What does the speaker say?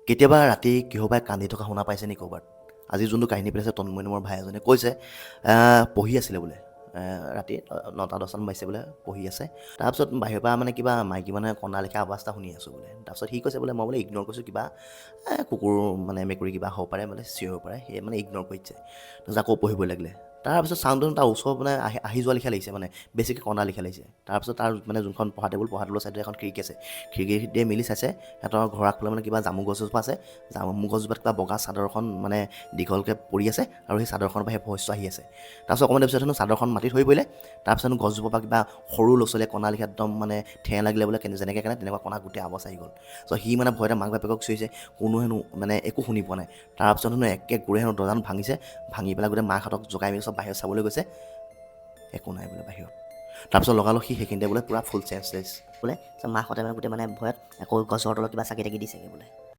কেতিয়াবা ৰাতি কিহবাই কান্দি থকা শুনা পাইছে নেকি ক'ৰবাত? আজি যোনটো কাহিনী পেলাইছে তন্ময় নামৰ ভাই এজনে কৈছে পঢ়ি আছিলে বোলে ৰাতি 9টা-10টামান বাজিছে বোলে পঢ়ি আছে। তাৰপিছত বাহিৰৰ পৰা মানে কিবা মাইকী মানুহে কন্দা লেখীয়া আৱাজ এটা শুনি আছোঁ বোলে। তাৰপিছত সি কৈছে বোলে মই বোলে ইগন'ৰ কৰিছোঁ কিবা কুকুৰ মানে মেকুৰী কিবা হ'ব পাৰে বোলে চিঞৰিব পাৰে সেয়ে মানে ইগন'ৰ কৰিছে। তাৰপিছত আকৌ পঢ়িব লাগিলে। তাৰপিছত চাউণ্ডটো তাৰ ওচৰত মানে আহি যোৱা লেখীয়া লাগিছে মানে বেছিকৈ কন্দা লেখীয়া লাগিছে। তাৰপিছত তাৰ মানে যোনখন পঢ়া টেবুলৰ ছাইডত এখন খিৰিকী আছে। খিৰিকী দিয়ে মেলি চাইছে সিহঁতৰ ঘৰৰ আগফালে মানে কিবা জামু গছজোপা আছে। জামু গছজোপাত কিবা বগা চাদৰ এখন মানে দীঘলকৈ পৰি আছে আৰু সেই চাদৰখনৰ পৰা সেই ভইচটো আহি আছে। তাৰপিছত অকণমান পিছত হেনো চাদৰখন মাটিত হৈ পৰিলে। তাৰপিছত গছজোপা পৰা কিবা সৰু ল'ৰা ছোৱালীয়ে কন্দা লেখীয়া একদম মানে ঠেহ লাগিলে বোলে যেনেকৈ কেনে তেনেকুৱা কন্দা গোটেই আৱাজ আহি গ'ল। চ' সি মানে ভয়তে মাক বাপেকক চিঞৰিছে কোনো হেনো মানে একো শুনি পোৱা নাই। তাৰপিছত হেনো একে গোৰে হেনো দৰ্জাখন ভাঙিছে। ভাঙি পেলাই গোটেই মাকহঁতক জগাই মেলি চব বাহিৰত চাবলৈ গৈছে একো নাই বোলে বাহিৰত। তাৰপিছত লগালগ সি সেইখিনিতে বোলে পূৰা ফুল চেঞ্চলেছ বোলে মাকহঁতে মানে গোটেই মানে ভয়ত আকৌ গছৰ তলত কিবা চাকি তাকি দিছেগৈ বোলে।